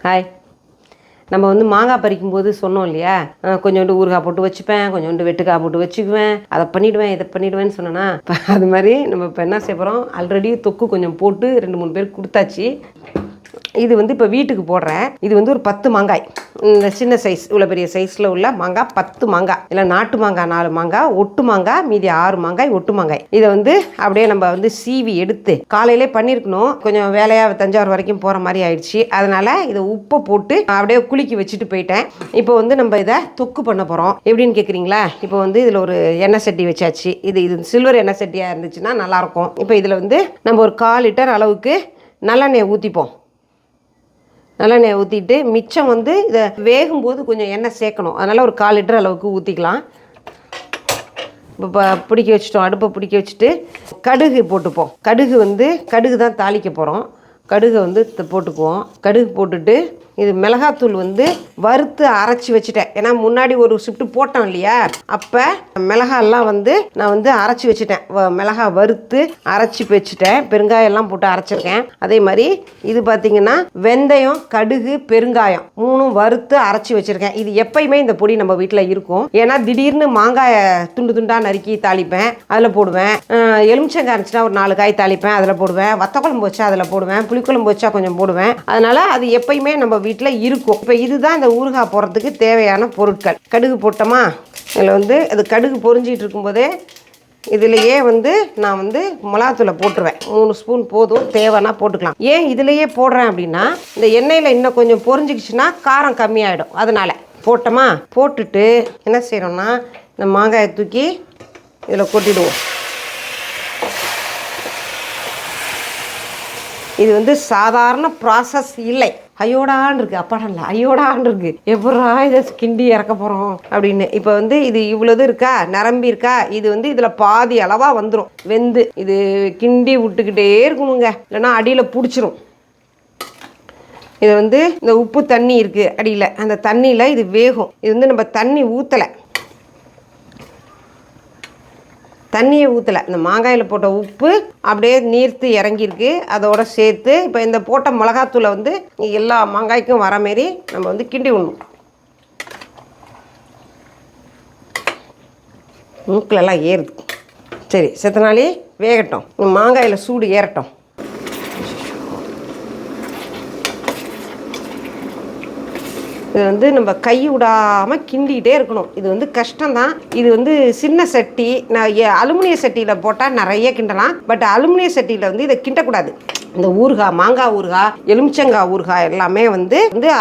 Hi. நம்ம மாங்காய் பறிக்கும்போது சொன்னோம் இல்லையா, கொஞ்சோண்டு ஊறுகாய் போட்டு வச்சுப்பேன், கொஞ்சோண்டு வெட்டுக்காய் போட்டு வச்சுக்குவேன், அதை பண்ணிவிடுவேன் இதை பண்ணிவிடுவேன்னு சொன்னேன்னா, அது மாதிரி நம்ம இப்போ என்ன செய்ய போகிறோம், ஆல்ரெடி தொக்கு கொஞ்சம் போட்டு 2-3 பேருக்கு கொடுத்தாச்சு. இது இப்போ வீட்டுக்கு போடுறேன். இது ஒரு 10 மாங்காய், இந்த சின்ன சைஸ், இவ்வளோ பெரிய சைஸில் உள்ள மாங்காய் 10 மாங்காய். இல்லை நாட்டு மாங்காய் 4 மாங்காய், ஒட்டு மாங்காய் மீதி 6 மாங்காய் ஒட்டு மாங்காய். இதை அப்படியே நம்ம சீவி எடுத்து காலையிலே பண்ணியிருக்கணும். கொஞ்சம் வேலையாக தஞ்சாவூர் வரைக்கும் போகிற மாதிரி ஆயிடுச்சு. அதனால் இதை உப்பை போட்டு அப்படியே குலுக்கி வச்சுட்டு போயிட்டேன். இப்போ நம்ம இதை தொக்கு பண்ண போகிறோம். எப்படின்னு கேட்குறீங்களா? இப்போ இதில் ஒரு எண்ணெய் சட்டி வச்சாச்சு. இது சில்வர் எண்ணெய் சட்டியாக இருந்துச்சுன்னா நல்லாயிருக்கும். இப்போ இதில் நம்ம ஒரு 1/4 லிட்டர் அளவுக்கு நல்லெண்ணெயை ஊற்றிப்போம். நல்லெண்ணெய் ஊற்றிட்டு மிச்சம் இதை வேகும்போது கொஞ்சம் எண்ணெய் சேர்க்கணும். அதனால் ஒரு 1/4 லிட்டர் அளவுக்கு ஊற்றிக்கலாம். இப்போ பிடிக்க வச்சுட்டோம். அடுப்பை பிடிக்க வச்சுட்டு கடுகு போட்டுப்போம். கடுகு தான் தாளிக்க போகிறோம். கடுகை போட்டுக்குவோம். கடுகு போட்டுட்டு இது மிளகாத்தூள் வறுத்து அரைச்சி வச்சுட்டேன். ஏன்னா முன்னாடி ஒரு ஷிஃப்ட்டு போட்டோம் இல்லையா, அப்போ மிளகாலாம் நான் அரைச்சி வச்சுட்டேன். மிளகா வறுத்து அரைச்சி வச்சுட்டேன். பெருங்காயம்லாம் போட்டு அரைச்சிருக்கேன். அதே மாதிரி இது பார்த்திங்கன்னா வெந்தயம், கடுகு, பெருங்காயம் 3ம் வறுத்து அரைச்சி வச்சுருக்கேன். இது எப்பயுமே இந்த பொடி நம்ம வீட்டில் இருக்கும். ஏன்னா திடீர்னு மாங்காயை துண்டு துண்டாக நறுக்கி தாளிப்பேன், அதில் போடுவேன். எலுமிச்சங்காய் இருந்துச்சுன்னா ஒரு 4 காய் தாளிப்பேன், அதில் போடுவேன். வத்தக்குழம்பு வச்சா அதில் போடுவேன். புளிக்குழம்பு வச்சா கொஞ்சம் போடுவேன். அதனால் அது எப்பயுமே நம்ம வீட்டில் இருக்கும். இப்போ இதுதான் இந்த ஊறுகாய் போடுறதுக்கு தேவையான பொருட்கள். கடுகு போட்டோமா, இதில் அது கடுகு பொரிஞ்சிட்டு இருக்கும்போதே இதிலையே நான் மிளகாத்தூளை போட்டுருவேன். 3 ஸ்பூன் போதும், தேவைன்னா போட்டுக்கலாம். ஏன் இதிலையே போடுறேன் அப்படின்னா, இந்த எண்ணெயில் இன்னும் கொஞ்சம் பொரிஞ்சிக்கிச்சுன்னா காரம் கம்மியாயிடும். அதனால் போட்டோமா, போட்டுட்டு என்ன செய்கிறோன்னா, இந்த மாங்காயை தூக்கி இதில் கொட்டிடுவோம். இது சாதாரண ப்ராசஸ் இல்லை. ஐயோடான் இருக்குது, அப்பாடா இல்லை, ஐயோடான் இருக்குது, எப்படா இதை கிண்டி இறக்க போகிறோம் அப்படின்னு. இப்போ இது இவ்வளோது இருக்கா, நிரம்பி இருக்கா, இது இதில் பாதி அளவாக வந்துடும் வெந்து. இது கிண்டி விட்டுக்கிட்டே இருக்கணுங்க, இல்லைன்னா அடியில் பிடிச்சிரும். இது இந்த உப்பு தண்ணி இருக்குது அடியில், அந்த தண்ணியில் இது வேகும். இது நம்ம தண்ணி ஊற்றலை, தண்ணியை ஊற்றலை. இந்த மாங்காயில் போட்ட உப்பு அப்படியே நீர்த்து இறங்கியிருக்கு. அதோடு சேர்த்து இப்போ இந்த போட்ட மிளகாத்தூளை எல்லா மாங்காய்க்கும் வர மாரி நம்ம கிண்டி விடணும். மூக்கிலெல்லாம் ஏறுது. சரி, செத்தனாலே வேகட்டும், மாங்காயில் சூடு ஏறட்டும். இது நம்ம கை விடாமல் கிண்டிகிட்டே இருக்கணும். இது கஷ்டம்தான். இது சின்ன சட்டி, நான் அலுமினிய சட்டியில் போட்டால் நிறைய கிண்டலாம். பட் அலுமினிய சட்டியில் இதை கிண்டக்கூடாது. இந்த ஊறுகாய், மாங்காய் ஊறுகாய், எலுமிச்சங்காய் ஊறுகாய் எல்லாமே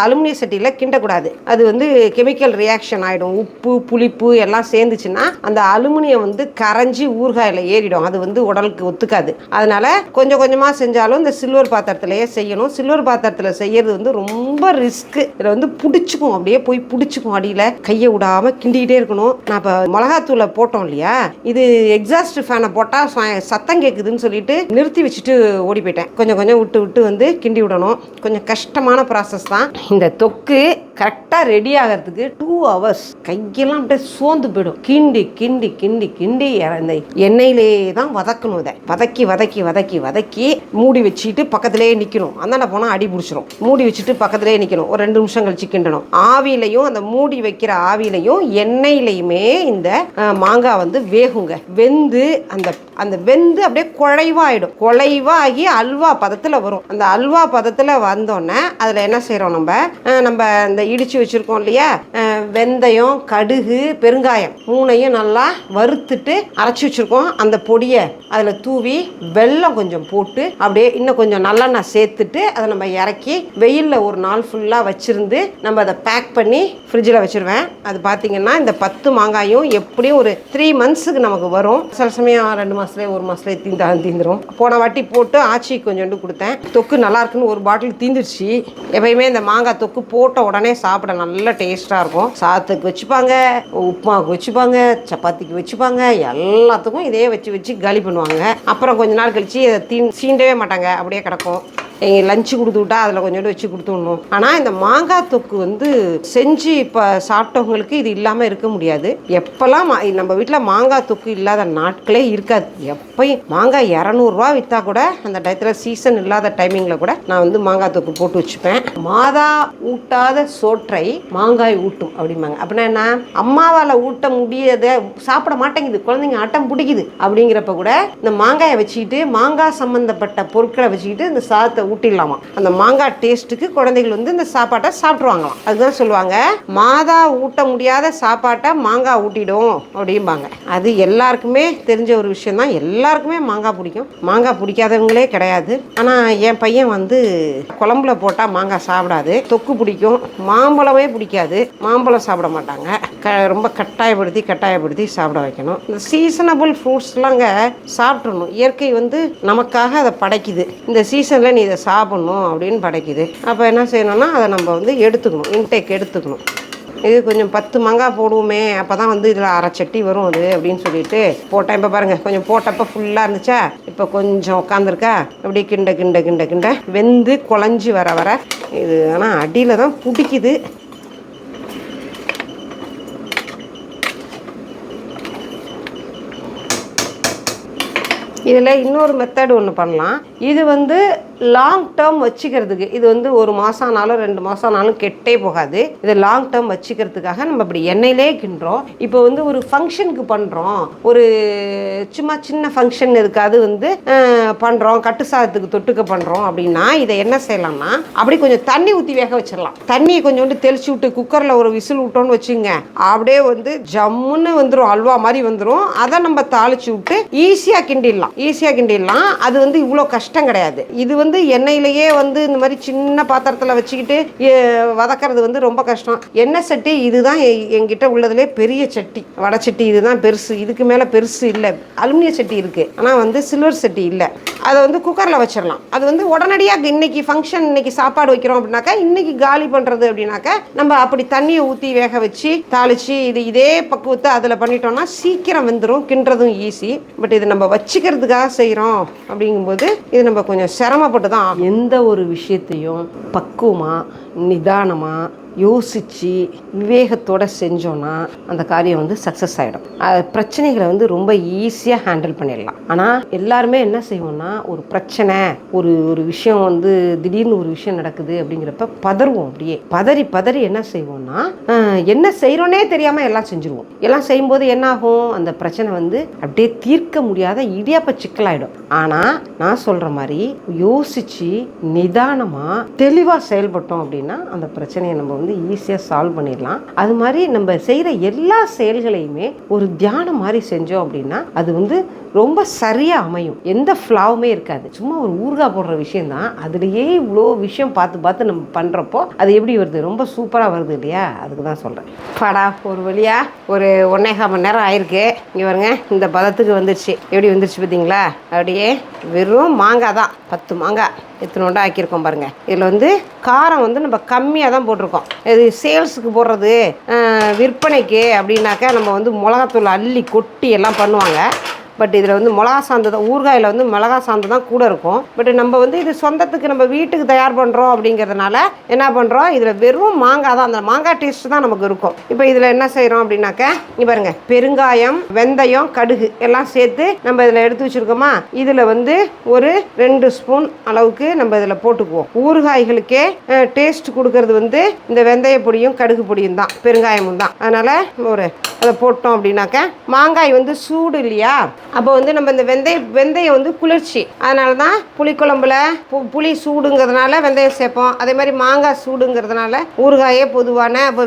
அலுமினிய சட்டியில் கிண்டக்கூடாது. அது கெமிக்கல் ரியாக்ஷன் ஆகிடும். உப்பு புளிப்பு எல்லாம் சேர்ந்துச்சுன்னா அந்த அலுமினியம் கரைஞ்சி ஊறுகாயில் ஏறிடும். அது உடலுக்கு ஒத்துக்காது. அதனால் கொஞ்சம் கொஞ்சமாக செஞ்சாலும் இந்த சில்வர் பாத்திரத்திலேயே செய்யணும். சில்வர் பாத்திரத்தில் செய்யறது ரொம்ப ரிஸ்க்கு. இதில் பிடிச்சிக்கும், அப்படியே போய் பிடிச்சிக்கும் அடியில். கையை விடாமல் கிண்டிக்கிட்டே இருக்கணும். நான் இப்போ மிளகாத்தூளை போட்டோம் இல்லையா, இது எக்ஸாஸ்ட் ஃபேனை போட்டால் சத்தம் கேட்குதுன்னு சொல்லிட்டு நிறுத்தி வச்சுட்டு ஓடி போயிட்டேன். கொஞ்சம் கொஞ்சம் விட்டு கிண்டி விடணும். கொஞ்சம் கஷ்டமான ப்ராசஸ் தான். இந்த தொக்கு கரெக்டாக ரெடி ஆகிறதுக்கு 2 hours. கையெல்லாம் அப்படியே சோர்ந்து போயிடும். கிண்டி கிண்டி கிண்டி கிண்டி இந்த எண்ணெயிலே தான் வதக்கணும். இதை வதக்கி வதக்கி வதக்கி வதக்கி மூடி வச்சுட்டு பக்கத்துலேயே நிற்கணும். அந்தாண்ட போனால் அடி பிடிச்சிரும். மூடி வச்சுட்டு பக்கத்துலேயே நிற்கணும். ஒரு 2 நிமிஷம் கழிச்சு கிண்டணும். ஆவிலையும் அந்த மூடி வைக்கிற ஆவிலையும் எண்ணெயிலையுமே இந்த மாங்காய் வேகுங்க. வெந்து அந்த வெந்து அப்படியே குழைவாயிடும். குழைவாகி அல்வா பதத்தில் வரும். அந்த அல்வா பதத்தில் வந்தோடனே அதில் என்ன செய்கிறோம், நம்ம இந்த இடித்து வச்சுருக்கோம் இல்லையா, வெந்தயம், கடுகு, பெருங்காயம் 3ஐயும் நல்லா வறுத்துட்டு அரைச்சி வச்சுருக்கோம். அந்த பொடியை அதில் தூவி வெல்லம் கொஞ்சம் போட்டு அப்படியே இன்னும் கொஞ்சம் நல்லெண்ணெய் சேர்த்துட்டு அதை நம்ம இறக்கி வெயிலில் ஒரு நாள் ஃபுல்லாக வச்சுருந்து நம்ம அதை பேக் பண்ணி ஃப்ரிட்ஜில் வச்சுருவேன். அது பார்த்திங்கன்னா இந்த 10 மாங்காயும் எப்படியும் ஒரு 3 monthsக்கு நமக்கு வரும். சில சமயம் 2 மாதத்துலேயே 1 மாதத்துலேயே தீந்துடும். போன வாட்டி போட்டு ஆச்சி கொஞ்சோண்டு கொடுத்தேன். தொக்கு நல்லா இருக்குன்னு ஒரு பாட்டில் தீந்துருச்சு. எப்பயுமே இந்த மாங்காய் தொக்கு போட்ட உடனே சாப்பிட நல்ல டேஸ்ட்டாக இருக்கும். சாதத்துக்கு வச்சுப்பாங்க, உப்புமாவுக்கு வச்சுப்பாங்க, சப்பாத்திக்கு வச்சுப்பாங்க, எல்லாத்துக்கும் இதே வச்சு காலி பண்ணுவாங்க. அப்புறம் கொஞ்ச நாள் கழிச்சு அதை சீண்டவே மாட்டாங்க, அப்படியே கிடக்கும். லஞ்சு கொடுத்து விட்டா அதில் கொஞ்சோண்டு வச்சு கொடுத்துடணும். ஆனால் இந்த மாங்காய் தொக்கு வந்து செஞ்சு இப்போ சாப்பிட்டவங்களுக்கு இது இல்லாமல் இருக்க முடியாது. எப்போல்லாம் நம்ம வீட்டில் மாங்காய் தொக்கு இல்லாத நாட்களே இருக்காது. எப்பயும் மாங்காய் 200 விற்றா கூட அந்த டயத்தில் சீசன் இல்லாத டைமிங்கில் கூட நான் வந்து மாங்காய் தொக்கு போட்டு வச்சுப்பேன். மாதா ஊட்டாத சோற்றை மாங்காய் ஊட்டும் அப்படிம்பாங்க. அப்படின்னா என்ன, அம்மாவால் ஊட்ட முடியாத சாப்பிட மாட்டேங்குது, குழந்தைங்க ஆட்டம் பிடிக்குது அப்படிங்கிறப்ப கூட இந்த மாங்காயை வச்சுக்கிட்டு மாங்காய் சம்மந்தப்பட்ட பொருட்களை வச்சுக்கிட்டு இந்த சாதத்தை ஊட்டிடலாமா. அந்த மாங்காய் டேஸ்ட்டுக்கு குழந்தைகள் வந்து இந்த சாப்பாட்டை சாப்பிட்ருவாங்களாம். அதுதான் சொல்லுவாங்க, மாதா ஊட்ட முடியாத சாப்பாட்டை மாங்காய் ஊட்டிடும் அப்படிம்பாங்க. அது எல்லாருக்குமே தெரிஞ்ச ஒரு விஷயம் தான். எல்லாருக்குமே மாங்காய் பிடிக்கும், மாங்காய் பிடிக்காதவங்களே கிடையாது. ஆனால் என் பையன் வந்து குழம்புல போட்டால் மாங்காய் சாப்பிடாது. தொக்கு பிடிக்கும், மாம்பழமே பிடிக்காது, மாம்பழம் சாப்பிட மாட்டாங்க. ரொம்ப கட்டாயப்படுத்தி சாப்பிட வைக்கணும். இந்த சீசனபிள் ஃப்ரூட்ஸ்லாங்க சாப்பிட்றணும். இயற்கை வந்து நமக்காக அதை படைக்குது, இந்த சீசனில் நீ இதை சாப்பிட்ணும் அப்படின்னு படைக்குது. அப்போ என்ன செய்யணும்னா அதை நம்ம வந்து எடுத்துக்கணும், இன்டேக் எடுத்துக்கணும். இது கொஞ்சம் 10 மாங்காய் போடுவோமே, அப்போ தான் வந்து இதில் அரை சட்டி வரும் அது அப்படின்னு சொல்லிட்டு போட்டேன். இப்போ பாருங்கள், கொஞ்சம் போட்டப்போ ஃபுல்லாக இருந்துச்சா, இப்போ கொஞ்சம் உட்காந்துருக்கா. அப்படியே கிண்ட வெந்து குழஞ்சி வர இது. ஆனால் அடியில் தான் பிடிக்குது. இதில் இன்னொரு மெத்தட் ஒன்று பண்ணலாம். இது வந்து லாங் டேர்ம் வச்சுக்கிறதுக்கு, இது வந்து 1 மாதம் ஆனாலும் 2 மாதம் ஆனாலும் கெட்டே போகாது. இது லாங் டேர்ம் வச்சுக்கிறதுக்காக நம்ம இப்படி எண்ணெயிலே கிண்டுறோம். இப்போ வந்து ஒரு ஃபங்க்ஷனுக்கு பண்ணுறோம், ஒரு சும்மா சின்ன ஃபங்க்ஷன் இருக்காது வந்து பண்ணுறோம், கட்டு சாதத்துக்கு தொட்டுக்க பண்ணுறோம் அப்படின்னா இதை என்ன செய்யலாம்னா, அப்படி கொஞ்சம் தண்ணி ஊற்றி வேக வச்சிடலாம். தண்ணியை கொஞ்சோண்டு தெளிச்சு விட்டு குக்கரில் ஒரு விசில் விட்டோன்னு வச்சுங்க, அப்படியே வந்து ஜம்முன்னு வந்துடும், அல்வா மாதிரி வந்துடும். அதை நம்ம தாளிச்சு விட்டு ஈஸியாக கிண்டிடலாம். அது வந்து இவ்வளோ கஷ்டம் கிடையாது. இது வந்து எண்ணெயிலேயே வந்து இந்த மாதிரி சின்ன பாத்திரத்தில் வச்சுக்கிட்டு வதக்கிறது வந்து ரொம்ப கஷ்டம். எண்ணெய் சட்டி இதுதான் என்கிட்ட உள்ளதுலே பெரிய சட்டி, வடை சட்டி இதுதான் பெருசு. இதுக்கு மேலே பெருசு இல்லை. அலுமினிய சட்டி இருக்குது, ஆனால் வந்து சில்வர் சட்டி இல்லை. அதை வந்து குக்கரில் வச்சிடலாம். அது வந்து உடனடியாக இன்னைக்கு ஃபங்க்ஷன், இன்னைக்கு சாப்பாடு வைக்கிறோம் அப்படின்னாக்கா, இன்னைக்கு காலி பண்ணுறது அப்படின்னாக்கா, நம்ம அப்படி தண்ணியை ஊற்றி வேக வச்சு தாளித்து இதே பக்குவத்தை அதில் பண்ணிட்டோம்னா சீக்கிரம் வெந்துடும், கிண்டுறதும் ஈஸி. பட் இது நம்ம வச்சுக்கிறதுக்காக செய்கிறோம் அப்படிங்கும்போது இது நம்ம கொஞ்சம் சிரமப்பட்டு தான் எந்த ஒரு விஷயத்தையும் பக்குவமாக நிதானமாக யோசித்து விவேகத்தோடு செஞ்சோன்னா அந்த காரியம் வந்து சக்ஸஸ் ஆகிடும். பிரச்சனைகளை வந்து ரொம்ப ஈஸியாக ஹேண்டில் பண்ணிடலாம். ஆனால் எல்லாருமே என்ன செய்வோம்னா, ஒரு பிரச்சனை, ஒரு விஷயம் வந்து திடீர்னு ஒரு விஷயம் நடக்குது அப்படிங்கிறப்ப பதறுவோம். அப்படியே பதறி என்ன செய்வோம்னா, என்ன செய்கிறோன்னே தெரியாமல் எல்லாம் செஞ்சுருவோம். எல்லாம் செய்யும்போது என்ன ஆகும், அந்த பிரச்சனை வந்து அப்படியே தீர்க்க முடியாத இடியாப்ப சிக்கலாயிடும். ஆனால் நான் சொல்கிற மாதிரி யோசித்து நிதானமாக தெளிவாக செயல்பட்டோம் அப்படின்னா அந்த பிரச்சனையை நம்ம வந்து ஈஸியாக சால்வ் பண்ணிடலாம். அது மாதிரி நம்ம செய்கிற எல்லா செயல்களையுமே ஒரு தியானம் மாதிரி செஞ்சோம் அப்படின்னா அது வந்து ரொம்ப சரியாக அமையும். எந்த ஃப்ளாவுமே இருக்காது. சும்மா ஒரு ஊறுகாய் போடுற விஷயந்தான், அதுலேயே இவ்வளோ விஷயம் பார்த்து நம்ம பண்ணுறப்போ அது எப்படி வருது, ரொம்ப சூப்பராக வருது இல்லையா? அதுக்கு தான் சொல்கிறேன். படா ஒரு வழியாக ஒரு 1.25 மணி நேரம் ஆயிருக்கு. இங்கே பாருங்க, இந்த பதத்துக்கு வந்துடுச்சு. எப்படி வந்துடுச்சு பார்த்தீங்களா? அப்படியே வெறும் மாங்காய் தான், 10 மாங்காய் எத்தனோண்டா ஆக்கியிருக்கோம் பாருங்கள். இதில் வந்து காரம் வந்து நம்ம கம்மியாக தான் போட்டிருக்கோம். இது சேல்ஸுக்கு போடுறது, விற்பனைக்கு அப்படின்னாக்கா நம்ம வந்து மிளகாத்தூள் அள்ளி கொட்டி எல்லாம் பண்ணுவாங்க. பட் இதில் வந்து மிளகா சாந்து தான், ஊறுகாயில் வந்து மிளகா சாந்து தான் கூட இருக்கும். பட் நம்ம வந்து இது சொந்தத்துக்கு நம்ம வீட்டுக்கு தயார் பண்ணுறோம் அப்படிங்கிறதுனால என்ன பண்ணுறோம், இதில் வெறும் மாங்காய் தான், அந்த மாங்காய் டேஸ்ட் தான் நமக்கு இருக்கும். இப்போ இதில் என்ன செய்கிறோம் அப்படின்னாக்க, இங்கே பாருங்கள், பெருங்காயம், வெந்தயம், கடுகு எல்லாம் சேர்த்து நம்ம இதில் எடுத்து வச்சுருக்கோமா. இதில் வந்து ஒரு 2 ஸ்பூன் அளவுக்கு நம்ம இதில் போட்டுக்குவோம். ஊறுகாய்களுக்கே டேஸ்ட் கொடுக்கறது வந்து இந்த வெந்தய பொடியும் கடுகு பொடியும் தான், பெருங்காயமும் தான். அதனால் அதை போட்டோம் அப்படின்னாக்க, மாங்காய் வந்து சூடு இல்லையா, அப்போ வந்து நம்ம இந்த வெந்தயம் வந்து குளிர்ச்சி. அதனால தான் புளிக்குழம்புல புளி சூடுங்கிறதுனால வெந்தயம் சேர்ப்போம். அதே மாதிரி மாங்காய் சூடுங்கிறதுனால ஊறுகாயே பொதுவான இப்போ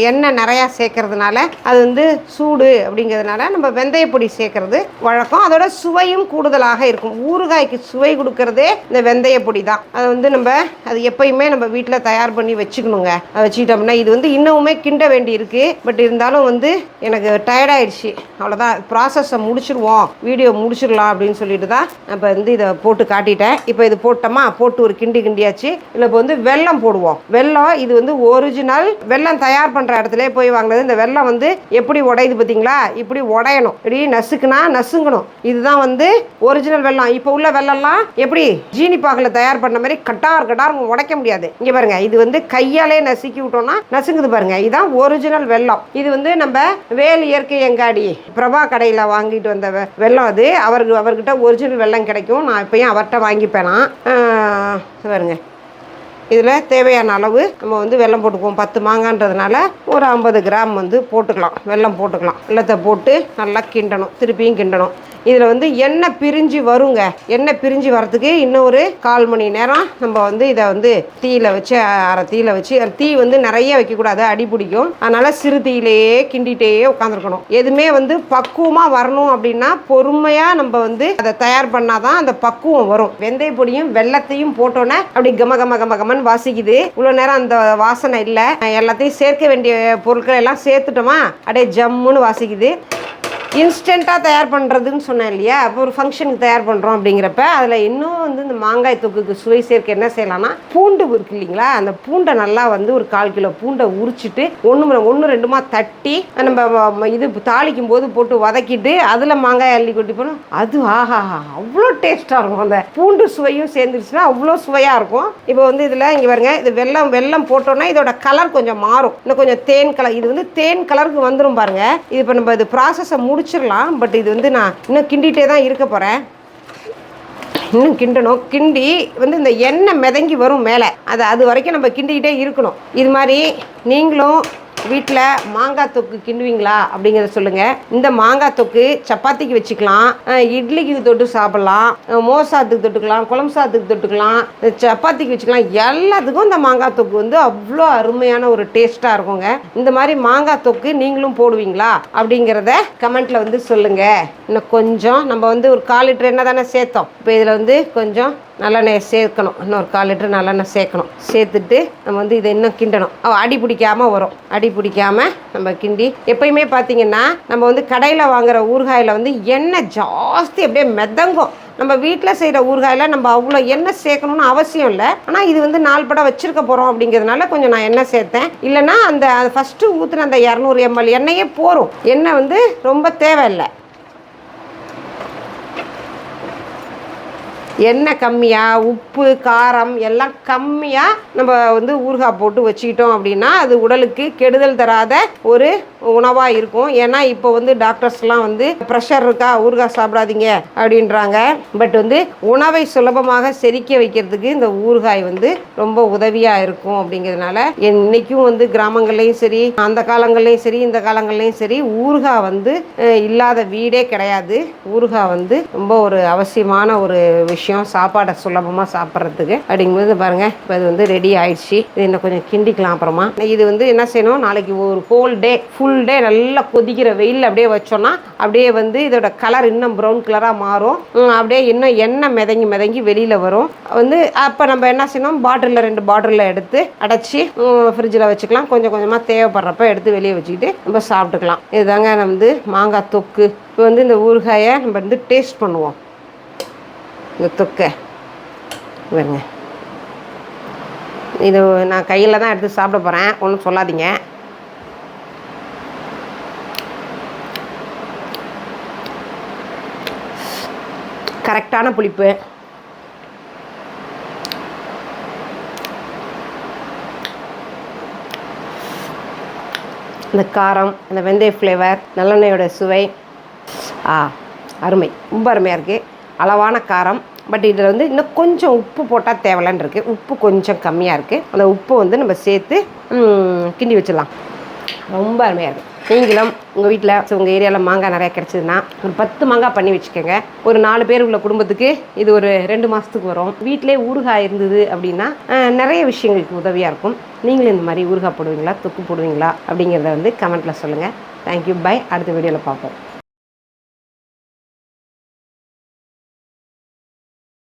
எண்ணெய் நிறையா சேர்க்கறதுனால அது வந்து சூடு அப்படிங்கிறதுனால நம்ம வெந்தய பொடி சேர்க்கறது வழக்கம். அதோட சுவையும் கூடுதலாக இருக்கும். ஊறுகாய்க்கு சுவை கொடுக்கறதே இந்த வெந்தய பொடி தான். அதை வந்து நம்ம அது எப்பயுமே நம்ம வீட்டில் தயார் பண்ணி வச்சுக்கணுங்க. அதை வச்சுக்கிட்டோம்னா இது வந்து இன்னுமே கிண்ட வேண்டி இருக்குது. பட் இருந்தாலும் வந்து எனக்கு டயர்டாயிடுச்சு, அவ்வளோதான், ப்ராசஸை முடிச்சிடுவோம் போட்டுருவோம், வீடியோ முடிச்சிடலாம் அப்படின்னு சொல்லிட்டு தான் இப்போ வந்து இதை போட்டு காட்டிட்டேன். இப்போ இது போட்டோமா, போட்டு ஒரு கிண்டியாச்சு. இல்லை இப்போ வந்து வெல்லம் போடுவோம். வெல்லம் இது வந்து ஒரிஜினல் வெல்லம் தயார் பண்ணுற இடத்துல போய் வாங்கினது. இந்த வெல்லம் வந்து எப்படி உடையுது பார்த்தீங்களா, இப்படி உடையணும், இப்படி நசுக்குனா நசுங்கணும். இதுதான் வந்து ஒரிஜினல் வெல்லம். இப்போ உள்ள வெல்லம்லாம் எப்படி ஜீனி பாகில் தயார் பண்ண மாதிரி கட்டார் உடைக்க முடியாது. இங்கே பாருங்க, இது வந்து கையாலே நசுக்கி விட்டோம்னா நசுங்குது பாருங்க. இதுதான் ஒரிஜினல் வெல்லம். இது வந்து நம்ம வேல் இயற்கை எங்காடி பிரபா கடையில் வாங்கிட்டு வந்த வெல்லம். அது அவர்கிட்ட ஒரிஜினல் வெல்லம் கிடைக்கும். நான் இப்பயும் அவர்கிட்ட வாங்கிப்பேனா பாருங்க. இதில் தேவையான அளவு நம்ம வந்து வெல்லம் போட்டுக்குவோம். 10 மாங்கான்றதுனால ஒரு 50 கிராம் வந்து போட்டுக்கலாம், வெல்லம் போட்டுக்கலாம். வெல்லத்தை போட்டு நல்லா கிண்டணும், திருப்பியும் கிண்டணும். இதில் வந்து எண்ணெய் பிரிஞ்சு வருங்க. எண்ணெய் பிரிஞ்சு வரத்துக்கு இன்னும் ஒரு 1/4 மணி நேரம் நம்ம வந்து இதை வந்து தீயில் வச்சு, அரை தீயில் வச்சு, தீ வந்து நிறைய வைக்கக்கூடாது, அடி பிடிக்கும். அதனால் சிறு தீயிலேயே கிண்டிகிட்டே உட்காந்துருக்கணும். எதுவுமே வந்து பக்குவமாக வரணும் அப்படின்னா பொறுமையாக நம்ம வந்து அதை தயார் பண்ணாதான் அந்த பக்குவம் வரும். வெந்தய பொடியும் வெல்லத்தையும் போட்டோன்னே அப்படி கம வாசிக்குது. இவ்வளோ நேரம் அந்த வாசனை இல்லை. எல்லாத்தையும் சேர்க்க வேண்டிய பொருட்கள் எல்லாம் சேர்த்துட்டோமா, அப்படியே ஜம்முன்னு வாசிக்குது. இன்ஸ்டண்ட்டாக தயார் பண்ணுறதுன்னு சொன்னேன் இல்லையா, அப்போ ஒரு ஃபங்க்ஷனுக்கு தயார் பண்ணுறோம் அப்படிங்கிறப்ப அதில் இன்னும் வந்து இந்த மாங்காய் தொக்குக்கு சுவை சேர்க்க என்ன செய்யலாம்னா, பூண்டு இருக்கு இல்லைங்களா, அந்த பூண்டை நல்லா வந்து ஒரு 1/4 கிலோ பூண்டை உரிச்சிட்டு ஒன்று ரெண்டுமா தட்டி நம்ம இது தாளிக்கும் போது போட்டு வதக்கிட்டு அதில் மாங்காய் அள்ளி கொட்டி போனோம். அது ஆஹா அவ்வளோ டேஸ்ட்டாக இருக்கும். அந்த பூண்டு சுவையும் சேர்ந்துருச்சுன்னா அவ்வளோ சுவையாக இருக்கும். இப்போ வந்து இதில் இங்கே பாருங்க, இது வெல்லம் போட்டோன்னா இதோட கலர் கொஞ்சம் மாறும். இன்னும் கொஞ்சம் தேன் கலர், இது வந்து தேன் கலருக்கு வந்துடும் பாருங்க. இது இப்போ நம்ம இது ப்ராசஸை முடிச்சிடலாம். பட் இது வந்து நான் இன்னும் கிண்டிகிட்டே தான் இருக்க போகிறேன். இன்னும் கிண்டணும். கிண்டி வந்து இந்த எண்ணெய் மிதங்கி வரும் மேலே, அது வரைக்கும் நம்ம கிண்டிக்கிட்டே இருக்கணும். இது மாதிரி நீங்களும் வீட்டில் மாங்காய் தொக்கு கிண்டுவீங்களா அப்படிங்கிறத சொல்லுங்கள். இந்த மாங்காய் தொக்கு சப்பாத்திக்கு வச்சுக்கலாம், இட்லிக்கு தொட்டு சாப்பிட்லாம், மோர் சாதத்துக்கு தொட்டுக்கலாம், குழம்பு சாதத்துக்கு தொட்டுக்கலாம், சப்பாத்திக்கு வச்சுக்கலாம். எல்லாத்துக்கும் இந்த மாங்காய் தொக்கு வந்து அவ்வளோ அருமையான ஒரு டேஸ்ட்டாக இருக்குங்க. இந்த மாதிரி மாங்காய் தொக்கு நீங்களும் போடுவீங்களா அப்படிங்கிறத கமெண்ட்டில் வந்து சொல்லுங்கள். இன்னும் கொஞ்சம் நம்ம வந்து ஒரு 1/4 லிட்டர் எண்ணெய் தானே சேர்த்தோம். இப்போ இதில் வந்து கொஞ்சம் நல்லெண்ணெய் சேர்க்கணும். இன்னும் ஒரு 1/4 லிட்டர் நல்லெண்ணெய் சேர்க்கணும். சேர்த்துட்டு நம்ம வந்து இதை இன்னும் கிண்டணும். அடி பிடிக்காமல் வரும். அடி பிடிக்காமல் நம்ம கிண்டி, எப்பயுமே பார்த்திங்கன்னா நம்ம வந்து கடையில் வாங்குகிற ஊறுகாயில் வந்து எண்ணெய் ஜாஸ்தி அப்படியே மிதங்கும். நம்ம வீட்டில் செய்கிற ஊறுகாயில் நம்ம அவ்வளோ எண்ணெய் சேர்க்கணும்னு அவசியம் இல்லை. ஆனால் இது வந்து 4 படம் வச்சுருக்க போகிறோம் அப்படிங்கிறதுனால கொஞ்சம் நான் எண்ணெய் சேர்த்தேன். இல்லைன்னா அந்த ஃபஸ்ட்டு ஊற்றுன அந்த 200 ml எண்ணெயே போகும். எண்ணெய் வந்து ரொம்ப தேவையில்லை. எண்ணெய் கம்மியாக, உப்பு காரம் எல்லாம் கம்மியாக நம்ம வந்து ஊறுகாய் போட்டு வச்சுக்கிட்டோம் அப்படின்னா அது உடலுக்கு கெடுதல் தராத ஒரு உணவாக இருக்கும். ஏன்னா இப்போ வந்து டாக்டர்ஸ்லாம் வந்து ப்ரெஷர் இருக்கா, ஊறுகாய் சாப்பிடாதீங்க அப்படின்றாங்க. பட் வந்து உணவை சுலபமாக செரிக்க வைக்கிறதுக்கு இந்த ஊறுகாய் வந்து ரொம்ப உதவியாக இருக்கும். அப்படிங்கிறதுனால இன்னைக்கும் வந்து கிராமங்கள்லேயும் சரி, அந்த காலங்கள்லேயும் சரி, இந்த காலங்கள்லேயும் சரி, ஊறுகாய் வந்து இல்லாத வீடே கிடையாது. ஊறுகாய் வந்து ரொம்ப ஒரு அவசியமான ஒரு விஷயம், சாப்பாடை சுலபமாக சாப்பிட்றதுக்கு. அப்படிங்கும்போது பாருங்கள், இப்போ இது வந்து ரெடி ஆயிடுச்சு. இது இன்னும் கொஞ்சம் கிண்டிக்கலாம். அப்புறமா இது வந்து என்ன செய்யணும், நாளைக்கு ஒரு ஹோல் டே ஃபுல் டே நல்லா கொதிக்கிற வெயில் அப்படியே வச்சோன்னா அப்படியே வந்து இதோட கலர் இன்னும் ப்ரௌன் கலராக மாறும். அப்படியே இன்னும் எண்ணெய் மிதங்கி வெளியில் வரும். வந்து அப்போ நம்ம என்ன செய்யணும், 2 பாட்டிலில் எடுத்து அடைச்சி ஃப்ரிட்ஜில் வச்சுக்கலாம். கொஞ்சம் கொஞ்சமாக தேவைப்படுறப்ப எடுத்து வெளியே வச்சுக்கிட்டு நம்ம சாப்பிட்டுக்கலாம். இதுதாங்க நம்ம வந்து மாங்காய் தொக்கு. இப்போ வந்து இந்த ஊறுகாயை நம்ம வந்து டேஸ்ட் பண்ணுவோம். இந்த தொக்கை பாருங்க, இது நான் கையில் தான் எடுத்து சாப்பிட போகிறேன், ஒன்றும் சொல்லாதீங்க. கரெக்டான புளிப்பு, இந்த காரம், இந்த வெந்தய ஃப்ளேவர், நல்லெண்ணெயோட சுவை, அருமை, ரொம்ப அருமையாக இருக்குது. அளவான காரம். பட் இதில் வந்து இன்னும் கொஞ்சம் உப்பு போட்டால் தேவலான்னு இருக்குது. உப்பு கொஞ்சம் கம்மியாக இருக்குது. அந்த உப்பு வந்து நம்ம சேர்த்து கிண்டி வச்சிடலாம். ரொம்ப அருமையாக இருக்குது. நீங்களும் உங்கள் வீட்டில் உங்கள் ஏரியாவில் மாங்காய் நிறையா கிடச்சிதுன்னா ஒரு 10 மாங்காய் பண்ணி வச்சுக்கோங்க. ஒரு 4 பேர் உள்ள குடும்பத்துக்கு இது ஒரு 2 மாதத்துக்கு வரும். வீட்டிலே ஊறுகாய் இருந்தது அப்படின்னா நிறைய விஷயங்களுக்கு உதவியாக இருக்கும். நீங்களும் இந்த மாதிரி ஊறுகாய் போடுவீங்களா, தொக்கு போடுவீங்களா அப்படிங்கிறத வந்து கமெண்ட்டில் சொல்லுங்கள். Thank you, bye. அடுத்த வீடியோவில் பார்ப்போம்.